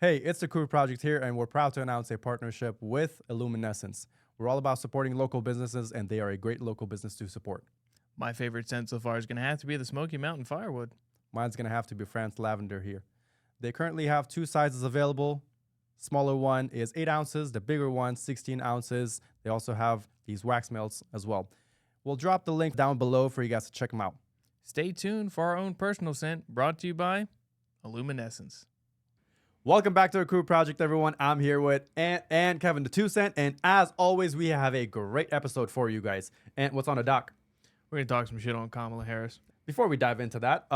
Hey, it's the Crude Project here, and we're proud to announce a partnership with IllumineScents. We're all about supporting local businesses, and they are a great local business to support. My favorite scent so far is going to have to be the Smoky Mountain Firewood. Mine's going to have to be France Lavender here. They currently have two sizes available. Smaller one is 8 ounces, the bigger one, 16 ounces. They also have these wax melts as well. We'll drop the link down below for you guys to check them out. Stay tuned for our own personal scent brought to you by IllumineScents. Welcome back to the Crude Project, everyone. I'm here with Ant and Kevin the 2 Cent, and as always, we have a great episode for you guys. Ant, what's on the dock? We're going to talk some shit on Kamala Harris. Before we dive into that,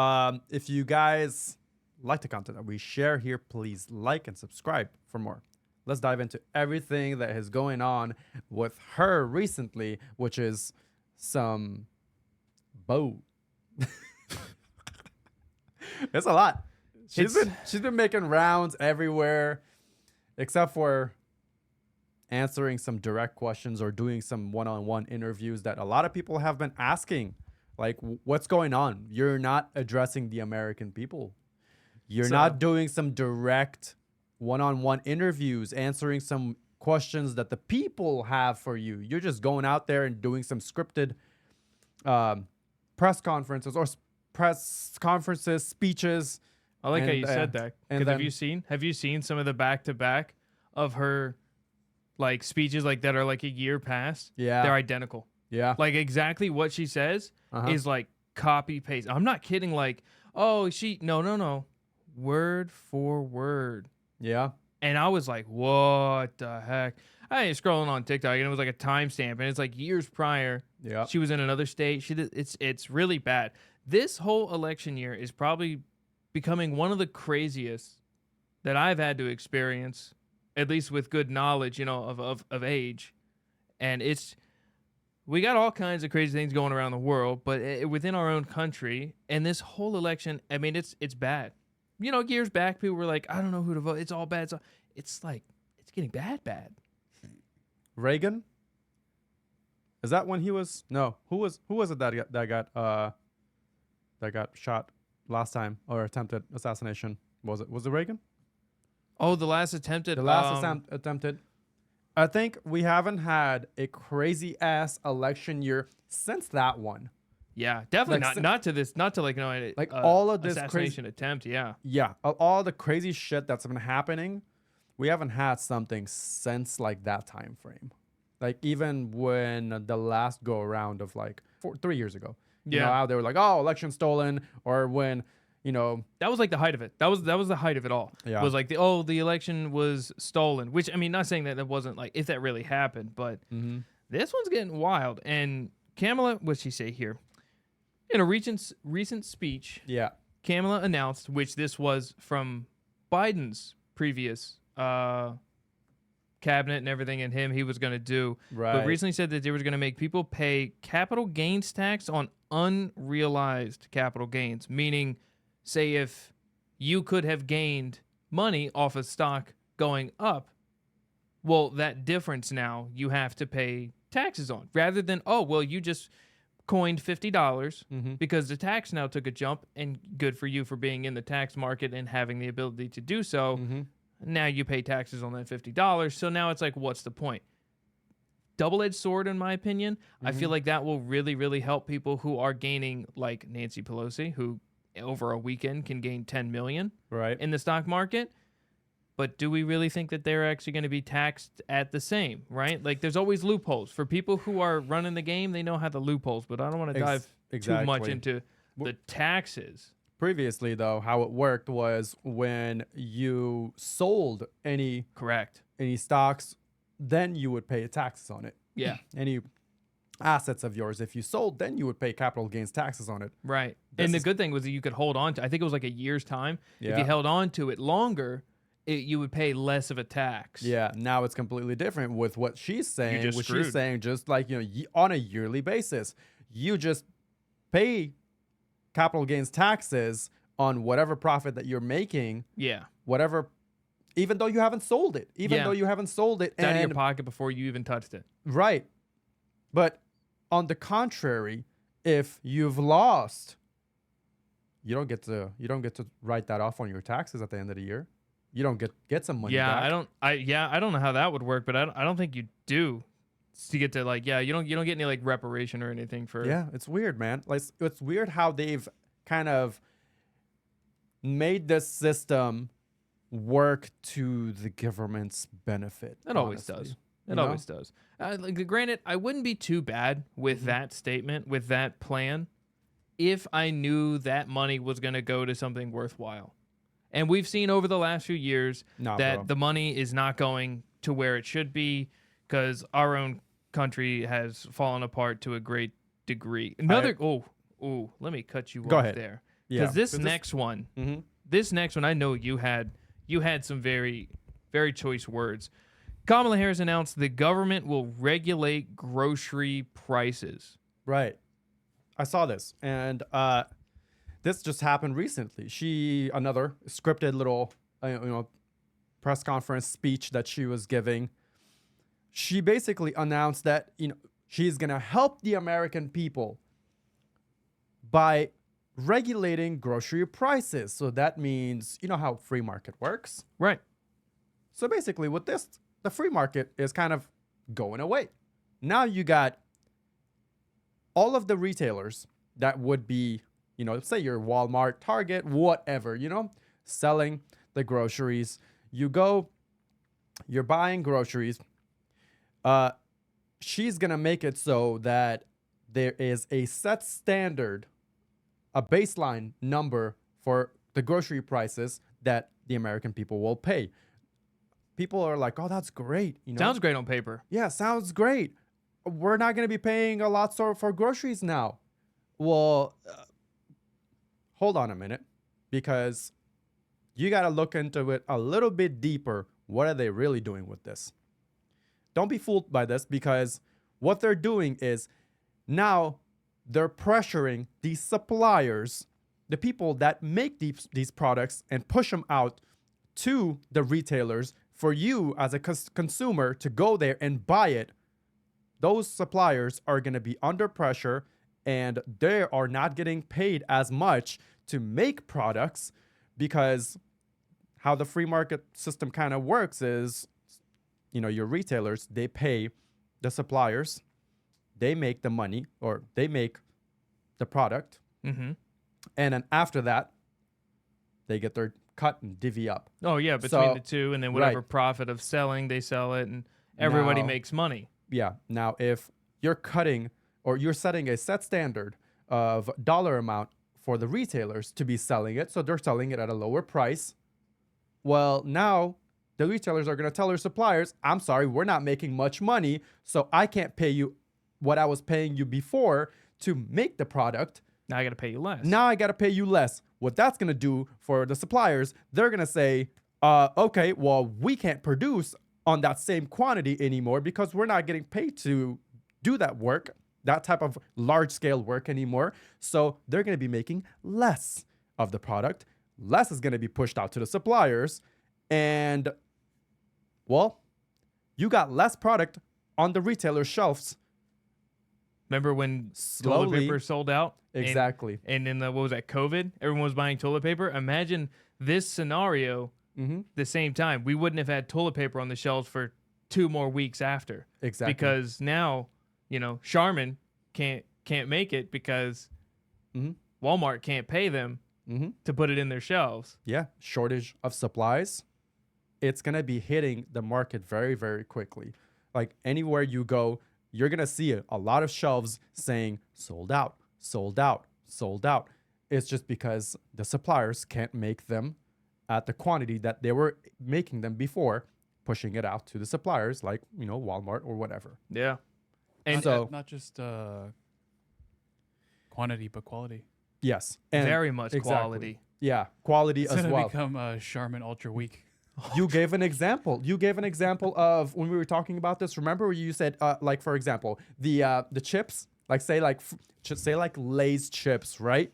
if you guys like the content that we share here, please like and subscribe for more. Let's dive into everything that is going on with her recently, which is some bow. It's a lot. She's been making rounds everywhere, except for answering some direct questions or doing some one-on-one interviews that a lot of people have been asking. Like, what's going on? You're not addressing the American people. You're not doing some direct one-on-one interviews, answering some questions that the people have for you. You're just going out there and doing some scripted press conferences speeches. I like how you said that. And Because have you seen some of the back-to-back of her like speeches like that are like a year past? Yeah. They're identical. Yeah. Like exactly what she says is like copy paste. I'm not kidding. Like, oh, no. Word for word. Yeah. And I was like, what the heck? I was scrolling on TikTok and it was like a timestamp and it's like years prior. Yeah. She was in another state. It's really bad. This whole election year is probably becoming one of the craziest that I've had to experience, at least with good knowledge, of age. And we got all kinds of crazy things going around the world, but within our own country, and this whole election, I mean, it's bad. Years back, people were like, I don't know who to vote. It's all bad. It's getting bad. Reagan? Is that when he was? No. Who was it that got shot last time, or attempted assassination? Was it Reagan? Oh, the last attempted. Attempted. I think we haven't had a crazy ass election year since that one. Yeah, definitely Like, not to this, not to all of this assassination attempt. Yeah. Yeah, all the crazy shit that's been happening, we haven't had something since like that time frame. Like even when the last go around of 3 years ago, how they were like, oh, election stolen, or when that was like the height of it. That was the height of it all. Yeah. It was like the election was stolen, which I mean, not saying that wasn't like if that really happened, but this one's getting wild. And Kamala, what's she say here? In a recent speech, yeah, Kamala announced, which this was from Biden's previous cabinet and everything, and he was going to do, right. but recently said that they were going to make people pay capital gains tax on unrealized capital gains, meaning, say if you could have gained money off of stock going up, well, that difference now you have to pay taxes on, rather than, oh, well, you just coined $50 because the tax now took a jump, and good for you for being in the tax market and having the ability to do so. Now you pay taxes on that $50. So now it's like, what's the point? Double-edged sword, in my opinion. I feel like that will really, really help people who are gaining, like Nancy Pelosi, who over a weekend can gain $10 million in the stock market. But do we really think that they're actually going to be taxed at the same, right? Like, there's always loopholes. For people who are running the game, they know how the loopholes, but I don't want to dive too much into the taxes. Previously, though, how it worked was when you sold any stocks, then you would pay taxes on it. Yeah. Any assets of yours, if you sold, then you would pay capital gains taxes on it. Right. And the good thing was that you could hold on to, I think it was like a year's time. Yeah. If you held on to it longer, you would pay less of a tax. Yeah, now it's completely different with what she's saying. She's saying just like, on a yearly basis, you just pay capital gains taxes on whatever profit that you're making. Yeah. Whatever, even though you haven't sold it. It's out of your pocket before you even touched it. Right. But on the contrary, if you've lost, you don't get to write that off on your taxes at the end of the year. you don't get some money Yeah, back. I don't know how that would work, but I don't think you do to get to like, yeah, you don't get any like reparation or anything for. Yeah, it's weird, man. Like it's weird how they've kind of made this system work to the government's benefit. It always honestly. does. You It know? always does. Like, granted, I wouldn't be too bad with Mm-hmm. that statement, with that plan, if I knew that money was going to go to something worthwhile. And we've seen over the last few years Nah, that bro. the money is not going to where it should be because our own country has fallen apart to a great degree. Let me cut you Go off ahead. there. Yeah. Because this next one, I know you had some very, very choice words. Kamala Harris announced the government will regulate grocery prices. Right. I saw this, and this just happened recently. Another scripted little, press conference speech that she was giving. She basically announced that she's gonna help the American people by regulating grocery prices. So that means how free market works. Right. So basically, with this, the free market is kind of going away. Now you got all of the retailers that would be, say your Walmart, Target, whatever, selling the groceries. You go, you're buying groceries. She's going to make it so that there is a set standard, a baseline number for the grocery prices that the American people will pay. People are like, oh, that's great. Sounds great on paper. Yeah, sounds great. We're not going to be paying a lot for groceries now. Well, hold on a minute, because you got to look into it a little bit deeper. What are they really doing with this? Don't be fooled by this, because what they're doing is now they're pressuring these suppliers, the people that make these products, and push them out to the retailers for you as a consumer to go there and buy it. Those suppliers are going to be under pressure, and they are not getting paid as much to make products, because how the free market system kind of works is, your retailers, they pay the suppliers, they make the money, or they make the product. Mm-hmm. And then after that, they get their cut and divvy up. Oh, yeah, between the two, and then whatever right. profit of selling, they sell it, and everybody Now- makes money. Yeah. Now, if you're cutting or you're setting a set standard of dollar amount for the retailers to be selling it, so they're selling it at a lower price, well, now the retailers are going to tell their suppliers, I'm sorry, we're not making much money, so I can't pay you what I was paying you before to make the product. Now I got to pay you less. Now I got to pay you less. What that's going to do for the suppliers, they're going to say, okay, well, we can't produce on that same quantity anymore because we're not getting paid to do that work, that type of large scale work anymore. So they're going to be making less of the product. Less is going to be pushed out to the suppliers. And, well, you got less product on the retailer shelves. Remember when Slowly. toilet paper sold out? Exactly. And in what was that, COVID? Everyone was buying toilet paper. Imagine this scenario the same time. We wouldn't have had toilet paper on the shelves for 2 more weeks after. Exactly. Because now, Charmin can't make it because Walmart can't pay them to put it in their shelves. Yeah. Shortage of supplies. It's going to be hitting the market very, very quickly. Like anywhere you go, you're going to see a lot of shelves saying sold out, sold out, sold out. It's just because the suppliers can't make them at the quantity that they were making them before, pushing it out to the suppliers like, Walmart or whatever. Yeah. And so not just quantity, but quality. Yes. And very much quality. Yeah. Quality It's as gonna well. become Charmin Ultra Weak. You gave an example. You gave an example of when we were talking about this. Remember you said, like, for example, the chips, like say like Lay's chips, right?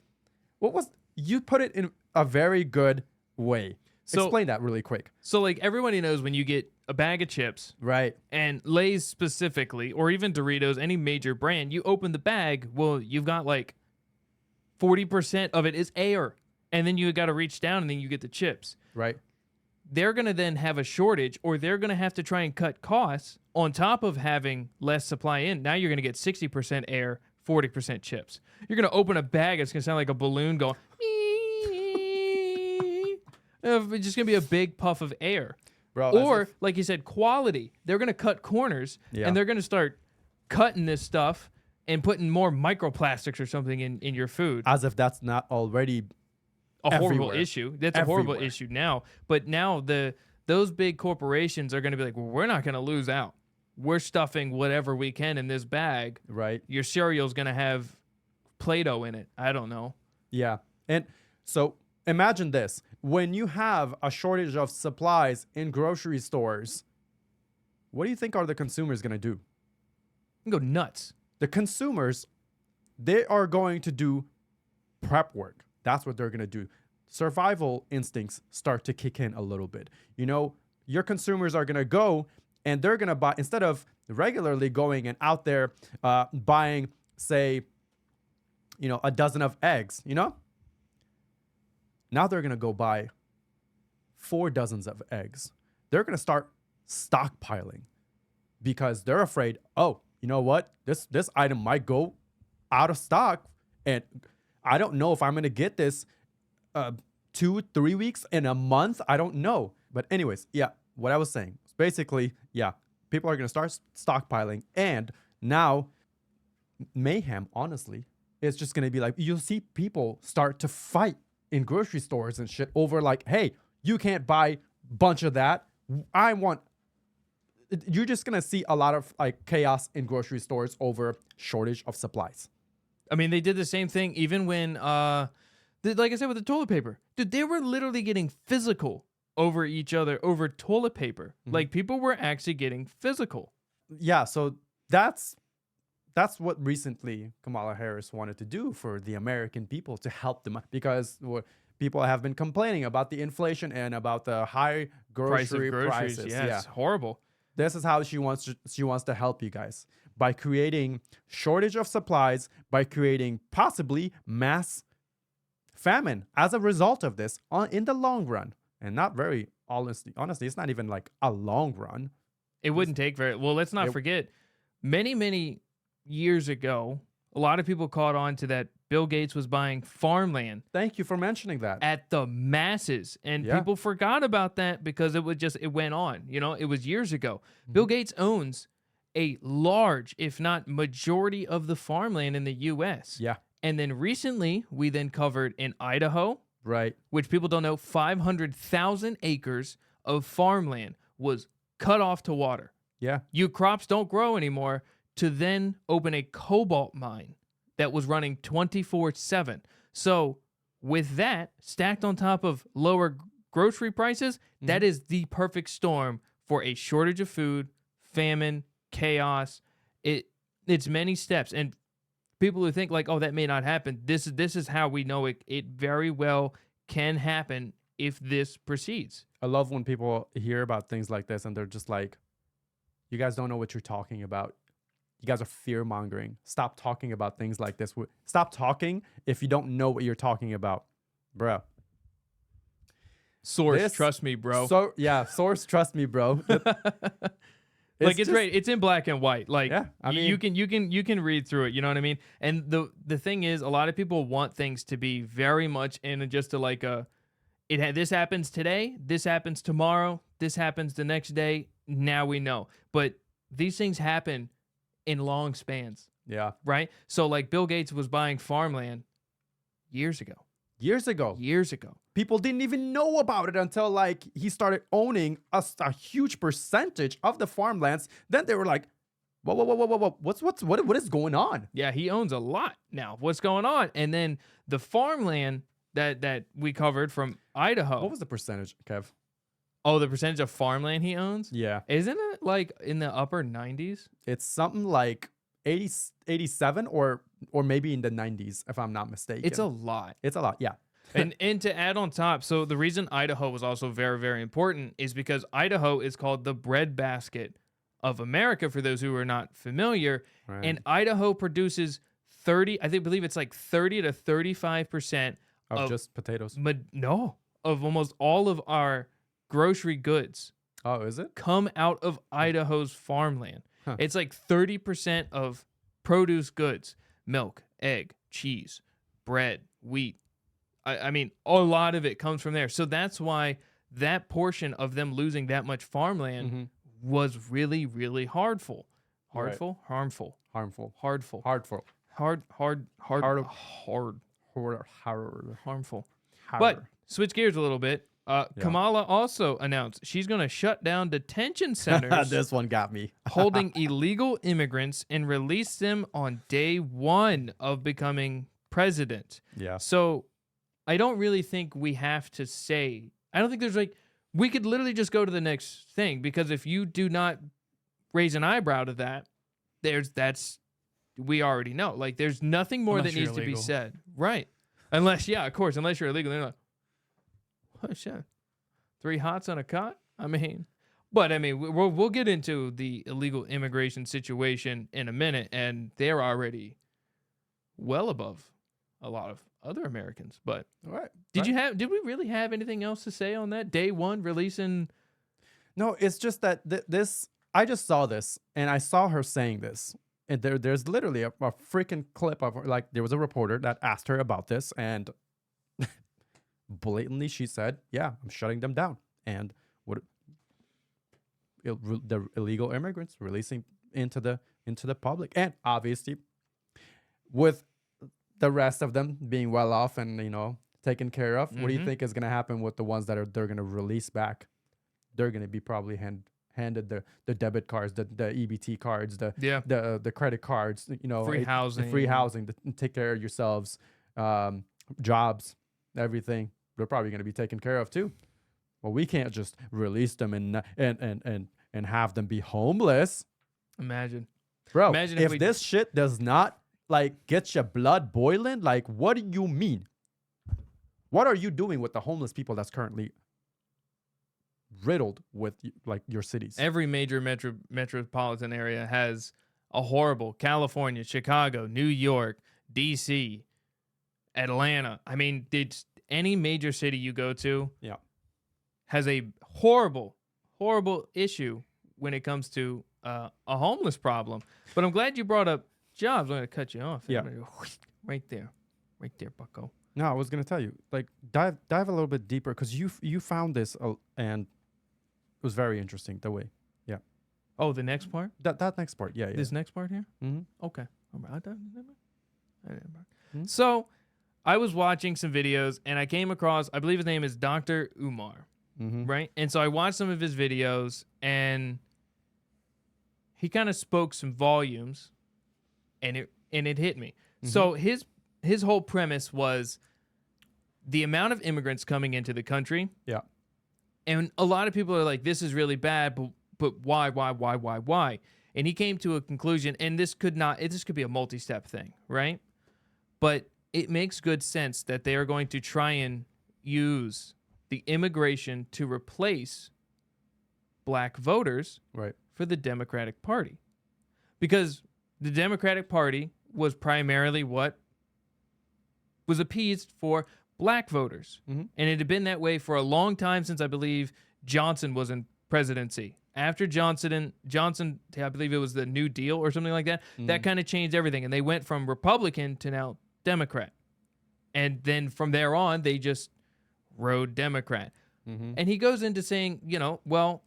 You put it in a very good way. So- Explain that really quick. So, like, everybody knows when you get a bag of chips, Right. and Lay's specifically, or even Doritos, any major brand, you open the bag, well, you've got like 40% of it is air. And then you got to reach down and then you get the chips. Right. they're going to then have a shortage, or they're going to have to try and cut costs on top of having less supply in. Now you're going to get 60% air, 40% chips. You're going to open a bag, it's going to sound like a balloon going, it's just going to be a big puff of air. Bro, Or, like you said, quality. They're going to cut corners, and they're going to start cutting this stuff and putting more microplastics or something in your food. as if that's not already A horrible everywhere. issue. That's a horrible Everywhere. issue now. But now those big corporations are going to be like, well, we're not going to lose out. We're stuffing whatever we can in this bag. right. Your cereal's going to have Play-Doh in it. I don't know. Yeah. And so imagine this. When you have a shortage of supplies in grocery stores, what do you think are the consumers going to do? You can go nuts. The consumers, they are going to do prep work. That's what they're going to do. Survival instincts start to kick in a little bit. You know, your consumers are going to go and they're going to buy, instead of regularly going and out there buying, say, you know, a dozen of eggs, you know? Now they're going to go buy 4 dozens of eggs. They're going to start stockpiling because they're afraid, oh, you know what? This item might go out of stock and I don't know if I'm going to get this 2-3 weeks in a month. I don't know. But anyways, yeah, what I was saying is basically, yeah, people are going to start stockpiling. And now mayhem, honestly, is just going to be like, you'll see people start to fight in grocery stores and shit over like, hey, you can't buy a bunch of that. I want... You're just going to see a lot of like chaos in grocery stores over shortage of supplies. I mean, they did the same thing even when, like I said, with the toilet paper. Dude, they were literally getting physical over each other over toilet paper. Like, people were actually getting physical. Yeah, so that's what recently Kamala Harris wanted to do for the American people, to help them, because people have been complaining about the inflation and about the high grocery prices. Yeah, it's horrible. This is how she wants to help you guys, by creating shortage of supplies, by creating possibly mass famine as a result of this in the long run. And not very, honestly, it's not even like a long run. It wouldn't take very well. Let's not forget, many years ago, a lot of people caught on to that Bill Gates was buying farmland. Thank you for mentioning that. At the masses, and people forgot about that because it went on. You know, it was years ago. Bill Gates owns a large, if not majority, of the farmland in the U.S. Yeah. And then recently, we then covered in Idaho, Right. which people don't know, 500,000 acres of farmland was cut off to water. Yeah. Crops don't grow anymore, to then open a cobalt mine that was running 24/7. So with that stacked on top of lower grocery prices, that is the perfect storm for a shortage of food, famine, chaos. It's many steps. And people who think like, oh, that may not happen, this is how we know it very well can happen if this proceeds. I love when people hear about things like this and they're just like, you guys don't know what you're talking about. You guys are fear-mongering. Stop talking about things like this. Stop talking if you don't know what you're talking about. Bro. Source, trust me, bro. So, yeah, source, trust me, bro. It's right. It's in black and white. Like, yeah, I mean, you can read through it. You know what I mean? And the thing is, a lot of people want things to be very much in just this happens today, this happens tomorrow, this happens the next day. Now we know. But these things happen in long spans. Yeah. Right? So like Bill Gates was buying farmland years ago. Years ago. People didn't even know about it until like he started owning a huge percentage of the farmlands. Then they were like, whoa, what is going on? Yeah, he owns a lot now. What's going on? And then the farmland that we covered from Idaho. What was the percentage, Kev? Oh, the percentage of farmland he owns? Yeah. Isn't it like in the upper 90s? It's something like 87 or maybe in the 90s, if I'm not mistaken. It's a lot. It's a lot, yeah. And to add on top, so the reason Idaho was also very, very important is because Idaho is called the breadbasket of America, for those who are not familiar. Right. And Idaho produces I believe it's like 30 to 35% of just potatoes. Of almost all of our grocery goods Oh, is it? come out of Idaho's farmland. Huh. It's like 30% of produce goods, milk, egg, cheese, bread, wheat. I mean, a lot of it comes from there. So that's why that portion of them losing that much farmland Mm-hmm. was really, really harmful. Right. Harmful. Harmful. Hardful. Hardful. Hard. Harmful. But switch gears a little bit. Kamala also announced she's going to shut down detention centers This one got me. holding illegal immigrants and release them on day one of becoming president. Yeah. So I don't really think we have to say, I don't think there's like, we could literally just go to the next thing, because if you do not raise an eyebrow to that, we already know. Like, there's nothing more Unless that you're needs to be illegal. said. Right. Unless you're illegal. They're like, oh, shit. 3 hots on a cot? But we'll get into the illegal immigration situation in a minute, and they're already well above a lot of other Americans. But All right. did we really have anything else to say on that? Day one releasing. No, it's just that I just saw this and I saw her saying this. And there's literally a freaking clip of her, like, there was a reporter that asked her about this, and blatantly she said, yeah, I'm shutting them down. And the illegal immigrants releasing into the public. And obviously, with the rest of them being well off and, taken care of, what do you think is going to happen with the ones that they're going to release back? They're going to be probably handed the debit cards, the EBT cards, the credit cards, Free housing. the free housing, take care of yourselves, jobs, everything. They're probably going to be taken care of too. Well, we can't just release them and have them be homeless. Imagine. Bro, Imagine if we- this shit does not get your blood boiling, what do you mean? What are you doing with the homeless people that's currently riddled with your cities? Every major metropolitan area has a horrible. California, Chicago, New York, DC, Atlanta. It's any major city you go to has a horrible issue when it comes to a homeless problem. But I'm glad you brought up jobs. I'm going to cut you off. Yeah. Right there, bucko. No, I was gonna tell you, dive a little bit deeper, because you found this and it was very interesting the way. Yeah. Oh, the next part? That next part. Yeah. This next part here? Mm-hmm. Okay. Hmm? So I was watching some videos and I came across, I believe his name is Dr. Umar, Mm-hmm. right? And so I watched some of his videos and he kind of spoke some volumes and it hit me. Mm-hmm. So his whole premise was the amount of immigrants coming into the country. Yeah. And a lot of people are like, this is really bad, but why? And he came to a conclusion, and this could be a multi-step thing, right? But it makes good sense that they are going to try and use the immigration to replace black voters Right. for the Democratic Party. Because the Democratic Party was primarily what was appeased for black voters. Mm-hmm. And it had been that way for a long time since I believe Johnson was in presidency. After Johnson, I believe it was the New Deal or something like that, that kind of changed everything. And they went from Republican to now Democrat. And then from there on, they just rode Democrat. Mm-hmm. And he goes into saying, well,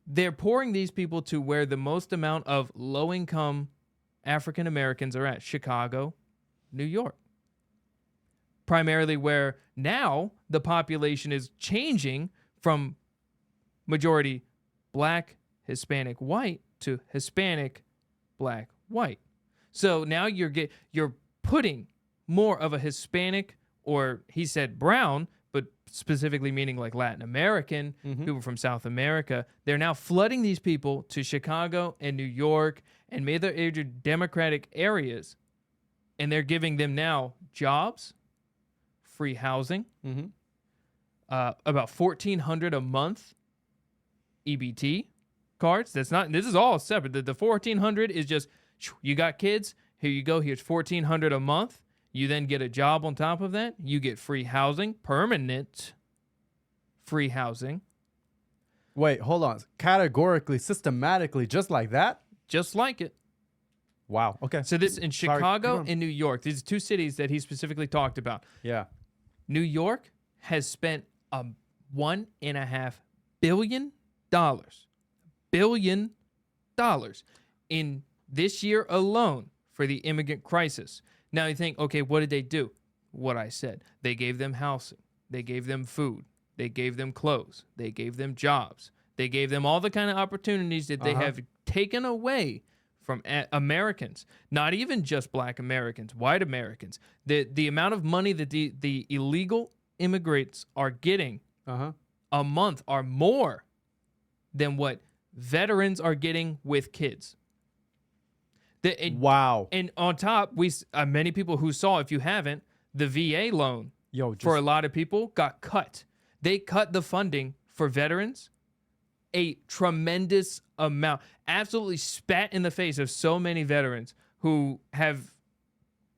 they're pouring these people to where the most amount of low-income African Americans are at, Chicago, New York. Primarily where now the population is changing from majority black, Hispanic, white to Hispanic, black, white. So now you're putting more of a Hispanic, or he said brown, but specifically meaning like Latin American, people from South America. They're now flooding these people to Chicago and New York and major Democratic areas, and they're giving them now jobs, free housing, Mm-hmm. about $1,400 a month EBT cards. This is all separate. The $1,400 is just, you got kids, here you go, here's $1,400 a month. You then get a job on top of that. You get free housing, permanent free housing. Wait, hold on. Categorically, systematically, just like that? Just like it. Wow. Okay. So this in Sorry, keep Chicago going. and New York. These are two cities that he specifically talked about. Yeah. New York has spent $1.5 billion in this year alone for the immigrant crisis. Now you think, okay, what did they do? What I said. They gave them housing. They gave them food. They gave them clothes. They gave them jobs. They gave them all the kind of opportunities that they have taken away from Americans. Not even just black Americans, white Americans. The amount of money that the illegal immigrants are getting a month are more than what veterans are getting with kids. Wow. And on top, many people who saw, if you haven't, the VA loan for a lot of people got cut. They cut the funding for veterans a tremendous amount. Absolutely spat in the face of so many veterans who have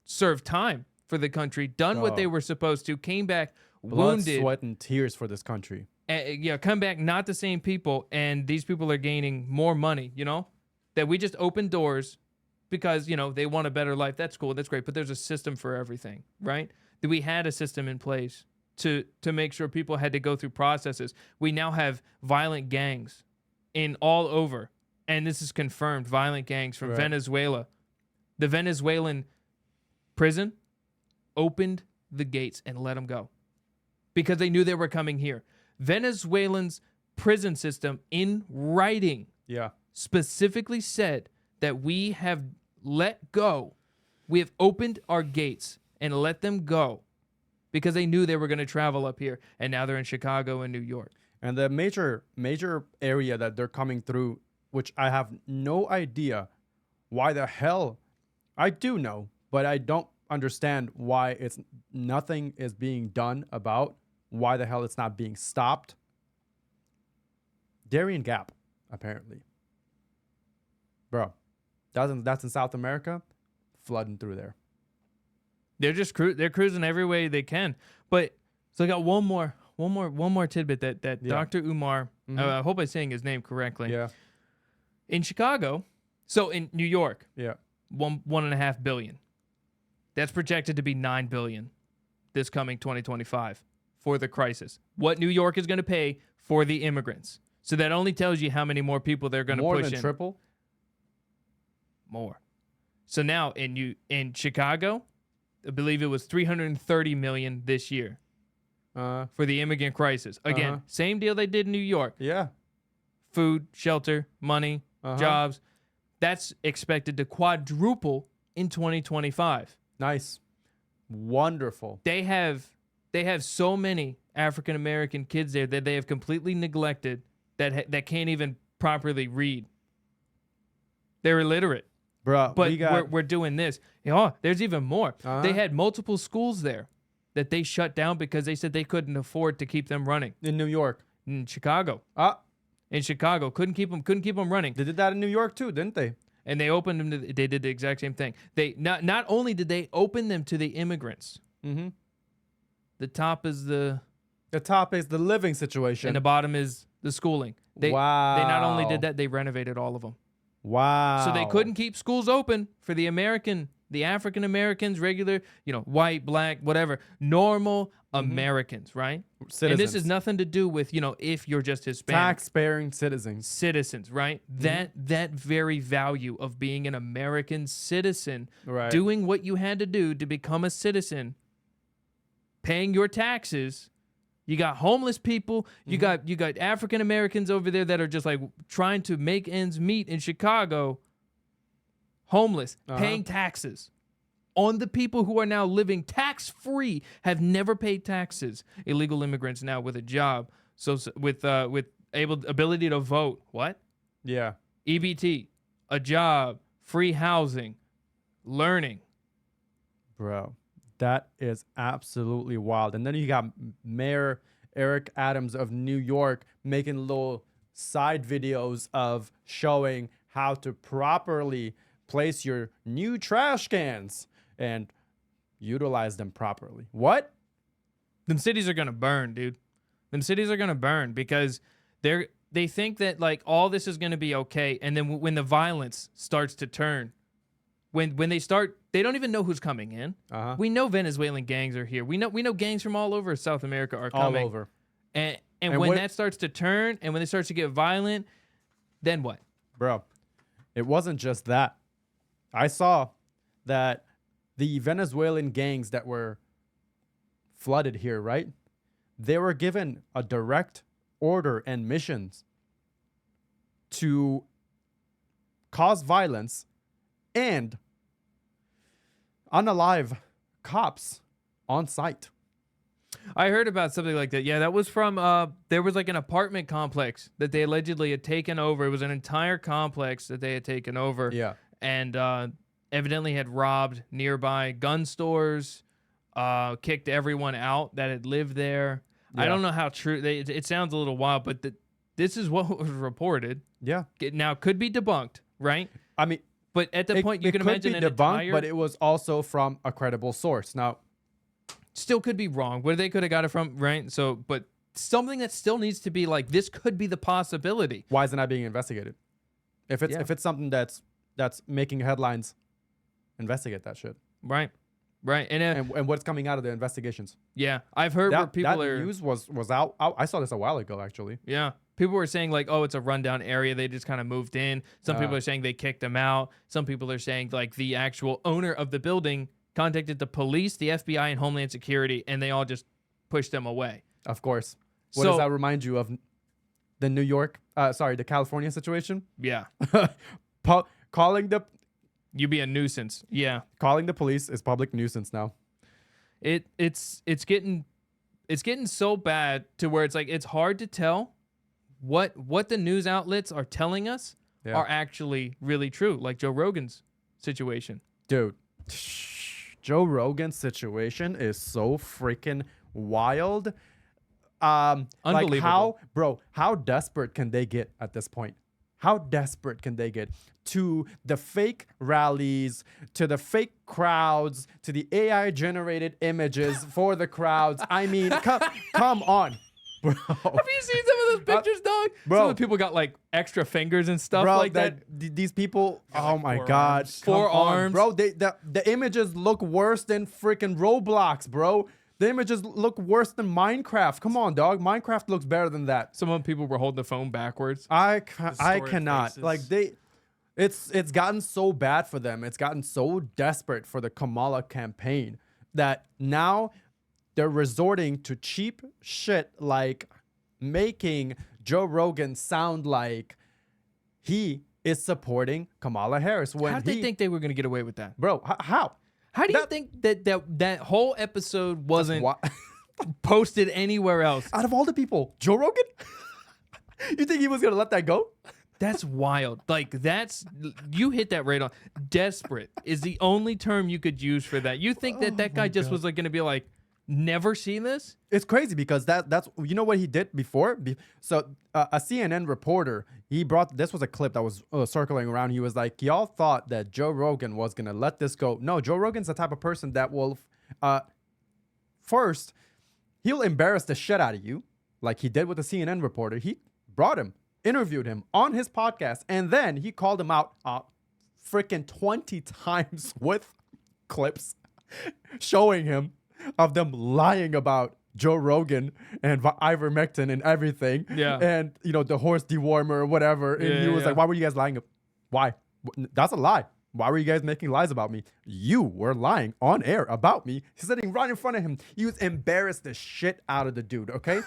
served time for the country, done what they were supposed to, came back blood, wounded. sweat, and tears for this country. Come back not the same people, and these people are gaining more money, that we just open doors because, they want a better life. That's cool. That's great. But there's a system for everything, right? That we had a system in place to make sure people had to go through processes. We now have violent gangs in all over, and this is confirmed, violent gangs from Venezuela. The Venezuelan prison opened the gates and let them go because they knew they were coming here. Venezuelans' prison system in writing specifically said that we have let go. We have opened our gates and let them go because they knew they were going to travel up here, and now they're in Chicago and New York. And the major area that they're coming through, which I have no idea why the hell, I do know, but I don't understand why nothing is being done about why the hell it's not being stopped. Darien Gap, apparently. Bro, that's in South America, flooding through there. They're just they're cruising every way they can. But so I got one more tidbit that Dr. Umar, I hope I'm saying his name correctly. Yeah. In Chicago, so in New York, Yeah. $1.5 billion. That's projected to be $9 billion this coming 2025 for the crisis. What New York is going to pay for the immigrants. So that only tells you how many more people they're going to push in. More than triple? More. So now in Chicago, I believe it was $330 million this year for the immigrant crisis. Again, same deal they did in New York. Yeah. Food, shelter, money, jobs. That's expected to quadruple in 2025. Nice. Wonderful. They have so many African American kids there that they have completely neglected that can't even properly read. They're illiterate. Bro, But we're doing this. There's even more. They had multiple schools there that they shut down because they said they couldn't afford to keep them running. in New York. In Chicago. In Chicago, couldn't keep them running. They did that in New York too, didn't they? And they opened them they did the exact same thing. They not only did they open them to the immigrants. The top is the living situation. and the bottom is the schooling. They not only did that, they renovated all of them. Wow. So they couldn't keep schools open for the African Americans, regular, white, black, whatever, normal Americans, right? Citizens. And this has nothing to do with, if you're just Hispanic. Tax-paying citizens, right? That very value of being an American citizen, Right. doing what you had to do to become a citizen, paying your taxes. You got homeless people. You got African Americans over there that are just like trying to make ends meet in Chicago. Homeless, paying taxes on the people who are now living tax-free, have never paid taxes. Illegal immigrants now with a job, so with ability to vote. What? Yeah. EBT, a job, free housing, learning. Bro, that is absolutely wild. And then you got Mayor Eric Adams of New York making little side videos of showing how to properly place your new trash cans and utilize them properly. What? Them cities are gonna burn, dude. Them cities are gonna burn because they're they think that like all this is going to be okay, and then when the violence starts to turn, when they start, they don't even know who's coming in. We know Venezuelan gangs are here. We know gangs from all over South America are coming. All over. And when that starts to turn, and when it starts to get violent, then what? Bro, it wasn't just that. I saw that the Venezuelan gangs that were flooded here, right? They were given a direct order and missions to cause violence and unalive cops on site. I heard about something like that. Yeah, that was from there was like an apartment complex that they allegedly had taken over. It was an entire complex that they had taken over. Yeah. And evidently had robbed nearby gun stores, kicked everyone out that had lived there. Yeah. I don't know how true it sounds a little wild, but this is what was reported. Yeah. Now could be debunked, right? I mean, but at the point you can imagine it could be debunked, but it was also from a credible source. Now, still could be wrong. Where they could have got it from, right? So, but something that still needs to be like, this could be the possibility. why isn't that being investigated? If it's something that's making headlines, investigate that shit. Right. And what's coming out of the investigations? Yeah, I've heard where people that news was out. I saw this a while ago, actually. Yeah. People were saying like, oh, it's a rundown area. They just kind of moved in. Some people are saying they kicked them out. Some people are saying like the actual owner of the building contacted the police, the FBI, and Homeland Security, and they all just pushed them away. Of course. What does that remind you of? The California situation? Yeah. Calling You be a nuisance. Yeah. the police is public nuisance now. It's getting so bad to where it's like it's hard to tell what the news outlets are telling us are actually really true, like Joe Rogan's situation. Dude, Joe Rogan's situation is so freaking wild. Unbelievable. Like how desperate can they get at this point? How desperate can they get to the fake rallies, to the fake crowds, to the AI generated images for the crowds? I mean, come on, bro. Have you seen some of those pictures, dog? Bro. Some of the people got like extra fingers and stuff Bro, like that. These people, oh like my four God. arms. Come Four on, arms. bro. The images look worse than freaking Roblox, bro. The images look worse than Minecraft. Come on, dog. Minecraft looks better than that. Some of the people were holding the phone backwards. I Distorted cannot. faces. Like it's gotten so bad for them. It's gotten so desperate for the Kamala campaign that now they're resorting to cheap shit like making Joe Rogan sound like he is supporting Kamala Harris when How did they think they were going to get away with that? bro, how? How do you think that whole episode wasn't posted anywhere else? Out of all the people, Joe Rogan? You think he was gonna let that go? That's wild. Like you hit that right on. Desperate is the only term you could use for that. You think that guy just was like going to be like, never seen this? It's crazy because that's you know what he did before. So a CNN reporter, this was a clip that was circling around. He was like, y'all thought that Joe Rogan was gonna let this go. No, Joe Rogan's the type of person that will first he'll embarrass the shit out of you, like he did with the CNN reporter. He brought him, interviewed him on his podcast, and then he called him out freaking 20 times with clips showing him of them lying about Joe Rogan and ivermectin and everything. Yeah. And, the horse dewormer or whatever. And he was like, why were you guys lying? Why? That's a lie. Why were you guys making lies about me? You were lying on air about me. He's sitting right in front of him. He was embarrassed the shit out of the dude, okay?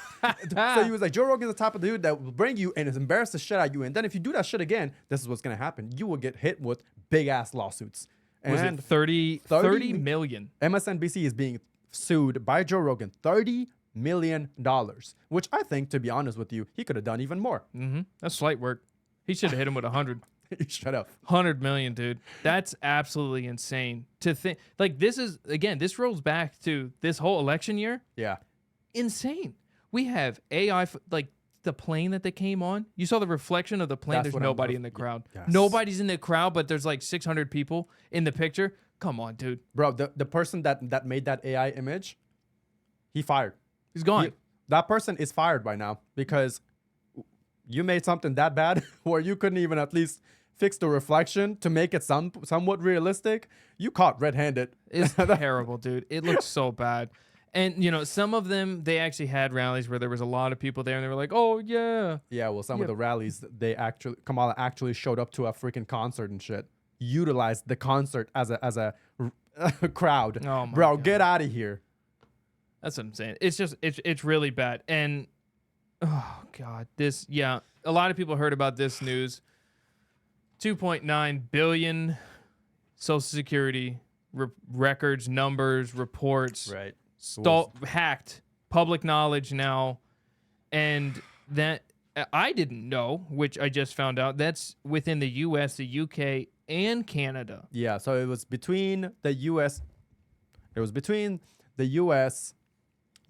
So he was like, Joe Rogan's the type of dude that will bring you and embarrass the shit out of you. And then if you do that shit again, this is what's going to happen. You will get hit with big-ass lawsuits. Was And it 30 million? MSNBC is being sued by Joe Rogan, $30 million, which I think, to be honest with you, he could have done even more. Mm-hmm. That's slight work. He should have hit him with 100. Shut up. 100 million, dude. That's absolutely insane to think. Like, this rolls back to this whole election year. Yeah. Insane. We have AI, like the plane that they came on. You saw the reflection of the plane. That's There's what nobody in the crowd. Yes. Nobody's in the crowd, but there's like 600 people in the picture. Come on, dude. Bro, the person that made that AI image, he fired. He's gone. That person is fired by now because you made something that bad where you couldn't even at least fix the reflection to make it somewhat realistic. You caught red-handed. It's terrible, dude. It looks so bad. And, you know, some of them, they actually had rallies where there was a lot of people there and they were like, oh, yeah. Yeah, well, some of the rallies, Kamala actually showed up to a freaking concert and shit. Utilized the concert as a crowd. Oh, my Bro, God. get out of here. That's what I'm saying. It's just, it's really bad. And, oh, God, a lot of people heard about this news. 2.9 billion Social Security records, numbers, reports. Right. Hacked, public knowledge now, and that I didn't know, which I just found out. That's within the U.S., the UK, and Canada. Yeah, so it was between the U.S. It was between the U.S.,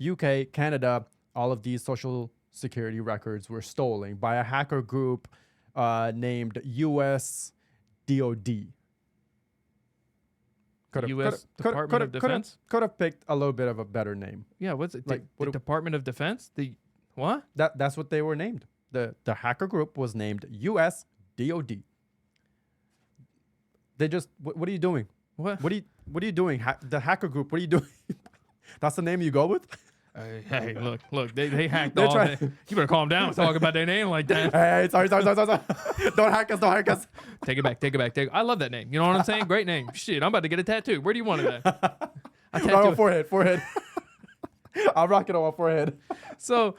UK, Canada. All of these social security records were stolen by a hacker group named U.S. DOD. U.S. Department of Defense? Could have picked a little bit of a better name. Yeah, what's it? Like, the Department of Defense? The what? That's what they were named. The hacker group was named U.S. DOD. They just what are you doing? What? What are you doing? The hacker group. What are you doing? That's the name you go with? Hey, look, they hacked They're all trying- that. You better calm down talking about their name like that. Hey, sorry. Don't hack us. Take it back. I love that name. You know what I'm saying? Great name. Shit, I'm about to get a tattoo. Where do you want it at? I Right tattoo on forehead. I'll rock it on my forehead. So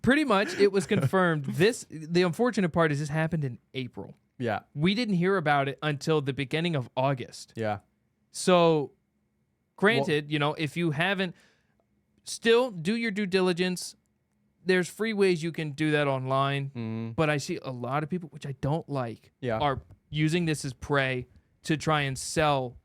pretty much it was confirmed. The unfortunate part is this happened in April. Yeah. We didn't hear about it until the beginning of August. Yeah. So granted, you know, if you haven't, still do your due diligence. There's free ways you can do that online. But I see a lot of people, which I don't like, Yeah. are using this as prey to try and sell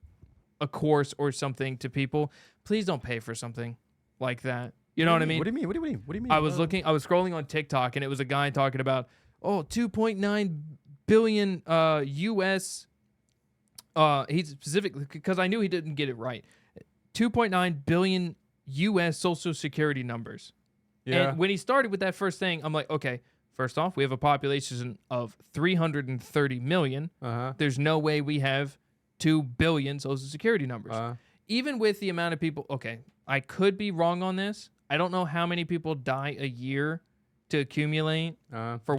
a course or something to people. Please don't pay for something like that. You know what I mean? What do you mean? What do you mean? I was scrolling on TikTok and it was a guy talking about, 2.9 billion US. He's specifically, because I knew he didn't get it right. 2.9 billion US Social Security numbers. Yeah. And when he started with that first thing, I'm like, okay, first off, we have a population of 330 million. There's no way we have 2 billion Social Security numbers. Even with the amount of people, okay, I could be wrong on this. I don't know how many people die a year to accumulate for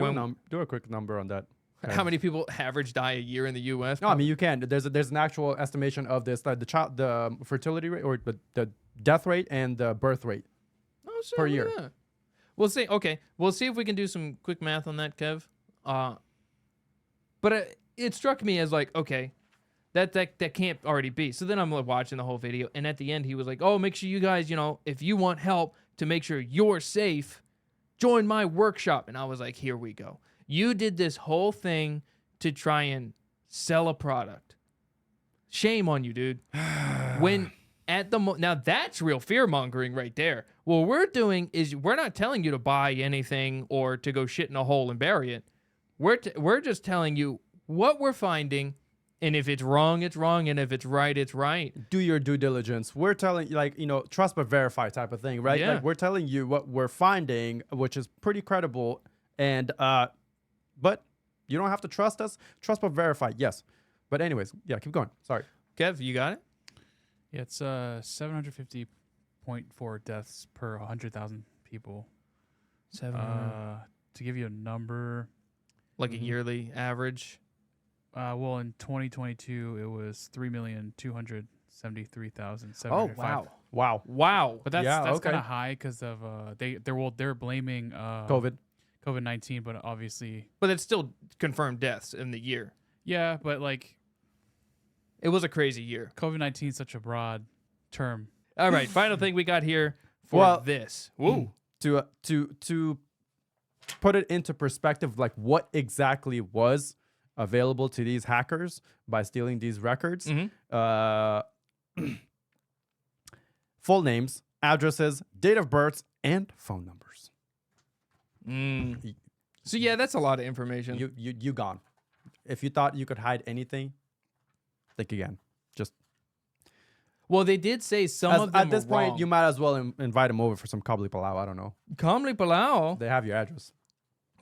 do a quick number on that. how many people average die a year in the U.S. No, I mean you can. There's an actual estimation of this, the fertility rate or the death rate and the birth rate per year. Yeah. We'll see. Okay, we'll see if we can do some quick math on that, Kev. But it struck me as like, okay, that can't already be. So then I'm like watching the whole video, and at the end he was like, oh, make sure you guys, you know, if you want help to make sure you're safe, join my workshop. And I was like, here we go. You did this whole thing to try and sell a product. Shame on you, dude. When at the now that's real fear mongering right there. What we're doing is we're not telling you to buy anything or to go shit in a hole and bury it. We're just telling you what we're finding, and if it's wrong, it's wrong, and if it's right, it's right. Do your due diligence. We're telling you, like, you know, trust but verify type of thing, right? Yeah. Like we're telling you what we're finding, which is pretty credible, and but you don't have to trust us. Trust but verify, yes. But anyways, yeah, keep going. Sorry. Kev, you got it? Yeah, it's 750.4 deaths per 100,000 people. 700. To give you a number, Like a yearly average. well, in 2022 it was 3,273,705. Oh, wow. Wow. Wow. But that's Yeah, that's okay. kind of high because of they're blaming COVID-19, but obviously But it's still confirmed deaths in the year. yeah, but like It was a crazy year. COVID-19 is such a broad term. All right, final thing we got here for this. Woo. To put it into perspective, like what exactly was available to these hackers by stealing these records. Full names, addresses, date of births, and phone numbers. So yeah, that's a lot of information. You gone. If you thought you could hide anything, think again. Just well, they did say some of them at this were point, wrong. you might as well invite them over for some kabli palau. I don't know. Kamala Palau. They have your address.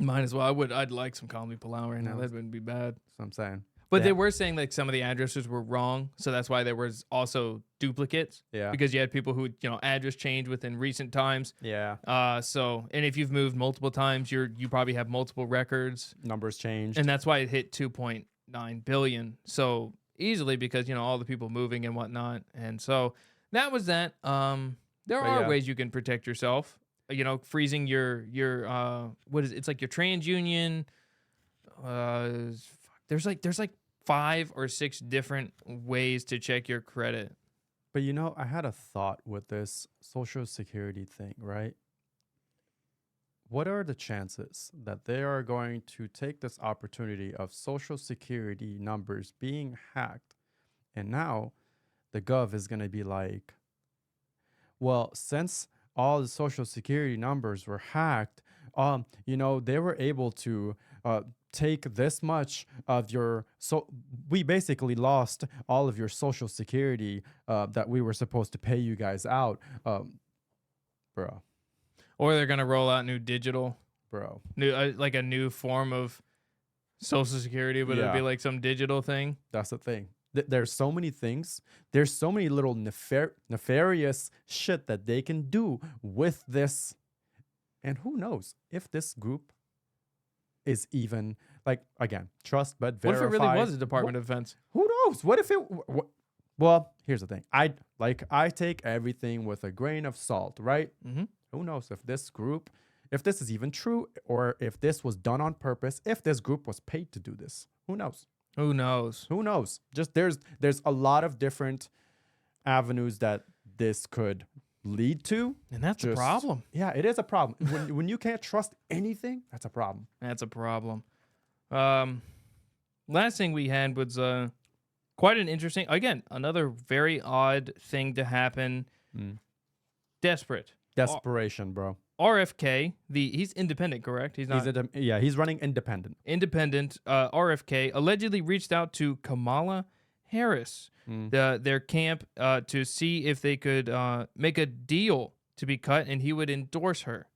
Might as well. I'd like some Call Me Palau right now. That wouldn't be bad. That's what I'm saying. But they were saying like some of the addresses were wrong, so that's why there was also duplicates. Yeah. Because you had people who address change within recent times. Yeah. And if you've moved multiple times, you probably have multiple records. Numbers changed. And that's why it hit 2.9 billion so easily because all the people moving and whatnot. And so that was that. There are ways you can protect yourself. Freezing your what is it? It's like your TransUnion. There's like 5 or 6 different ways to check your credit. But I had a thought with this Social Security thing, right? What are the chances that they are going to take this opportunity of Social Security numbers being hacked, and now the gov is going to be like, well, since all the Social Security numbers were hacked, they were able to take this much of your, so we basically lost all of your Social Security that we were supposed to pay you guys out, bro. Or they're gonna roll out new digital, new like a new form of Social Security, but it'll be like some digital thing. That's the thing. There's so many things. There's so many little nefarious shit that they can do with this, and who knows if this group is even like, again, trust but verify. What if it really was a Department of Defense? Who knows? What if it? Well, here's the thing. I take everything with a grain of salt, right? Mm-hmm. Who knows if this group, if this is even true, or if this was done on purpose, if this group was paid to do this. Who knows? Who knows? Who knows? Just there's a lot of different avenues that this could lead to. And that's a problem. Yeah, it is a problem. when you can't trust anything, that's a problem. That's a problem. Last thing we had was quite an interesting, again, another very odd thing to happen. Desperation, bro. RFK, he's independent, correct? He's not. He's running independent. RFK allegedly reached out to Kamala Harris, their camp, to see if they could make a deal to be cut, and he would endorse her.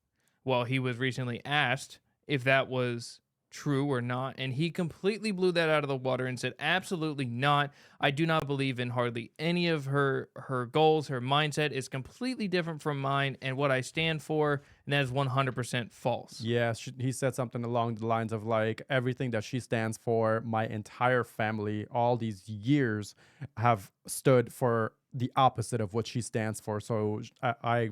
Well, he was recently asked if that was true or not, and he completely blew that out of the water and said, absolutely not. I do not believe in hardly any of her goals. Her mindset is completely different from mine and what I stand for, and that is 100% false. Yeah, he said something along the lines of like, everything that she stands for, my entire family, all these years have stood for the opposite of what she stands for. So I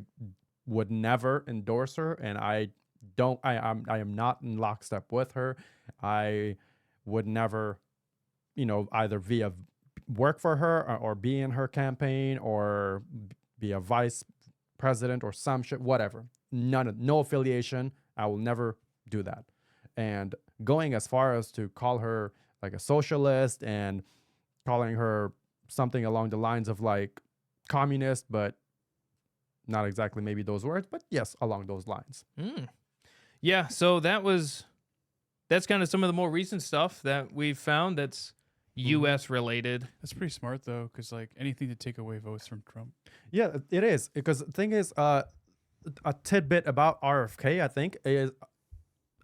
would never endorse her, and I am not in lockstep with her. I would never, either work for her or be in her campaign or be a vice president or some shit, whatever. No affiliation. I will never do that. And going as far as to call her like a socialist and calling her something along the lines of like communist, but not exactly maybe those words, but yes, along those lines. Yeah, so that's kind of some of the more recent stuff that we've found that's U.S. related. That's pretty smart though, because like anything to take away votes from Trump. Yeah, it is, because the thing is, a tidbit about RFK, I think, is,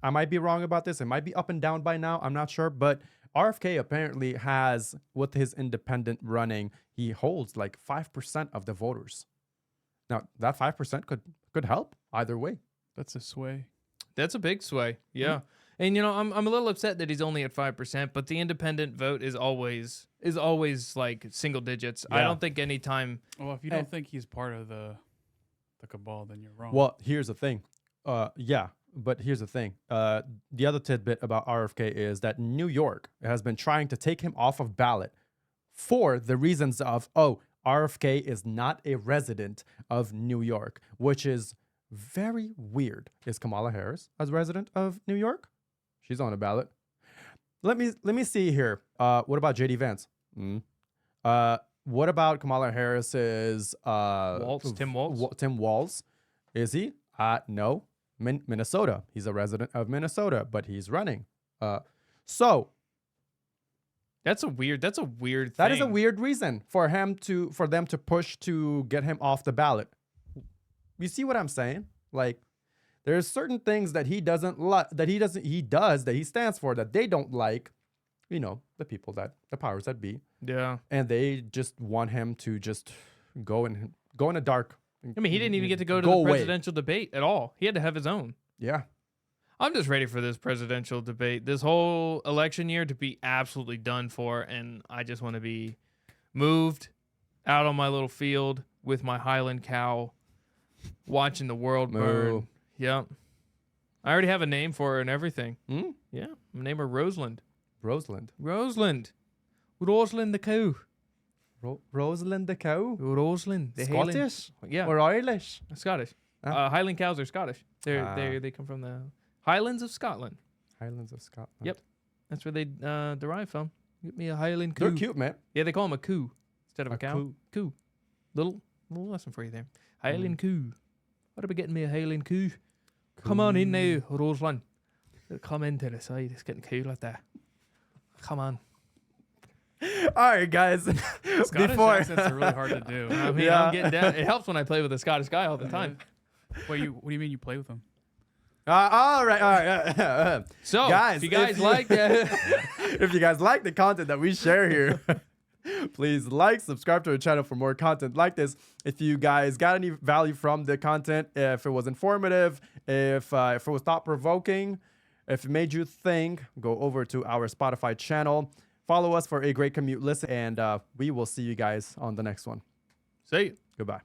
I might be wrong about this. It might be up and down by now. I'm not sure, but RFK apparently has, with his independent running, he holds like 5% of the voters. Now that 5% could help either way. That's a sway. That's a big sway, yeah. And I'm a little upset that he's only at 5%, but the independent vote is always like single digits. Yeah. I don't think any time. Well, if you don't think he's part of the cabal, then you're wrong. Well, here's the thing. But here's the thing. The other tidbit about RFK is that New York has been trying to take him off of ballot for the reasons of, RFK is not a resident of New York, which is very weird. Is Kamala Harris a resident of New York? She's on a ballot. Let me see here. What about JD Vance? What about Kamala Harris's Tim Walz? Tim Walz? Is he? No. Minnesota. He's a resident of Minnesota, but he's running. So that's a weird thing. That is a weird reason for them to push to get him off the ballot. You see what I'm saying? Like, there's certain things that he doesn't like, that he stands for, that they don't like, you know, the powers that be. Yeah. And they just want him to just go in a dark. I mean, he didn't even get to go to Go the away. presidential debate at all. He had to have his own. Yeah. I'm just ready for this presidential debate, this whole election year to be absolutely done for. And I just want to be moved out on my little field with my Highland cow, watching the world burn. Yep. I already have a name for her and everything. Hmm? Yeah. I'm name her Rosalind. Rosalind. Rosalind the cow. Rosalind the cow? Rosalind. The Highland- Scottish? Yeah. Or Irish? Scottish. Ah. Highland cows are Scottish. They come from the Highlands of Scotland. Highlands of Scotland. Yep. That's where they derive from. Get me a Highland coo. They're cute, man. Yeah, they call them a coo instead of a cow. coo. Coo. Little lesson for you there. Highland coo. What about getting me a Highland coo? Come on in now, Rosalind. Come into the side. It's getting cool out there. Come on. All right, guys. Scottish accents are really hard to do. I mean, I'm getting down. It helps when I play with a Scottish guy all the time. What do you mean you play with them? All right. So, Guys, if you guys like that, if you guys like the content that we share here, please subscribe to our channel for more content like this. If you guys got any value from the content, if it was informative, if it was thought-provoking, if it made you think, go over to our Spotify channel. Follow us for a great commute listen, and we will see you guys on the next one. see you. Goodbye.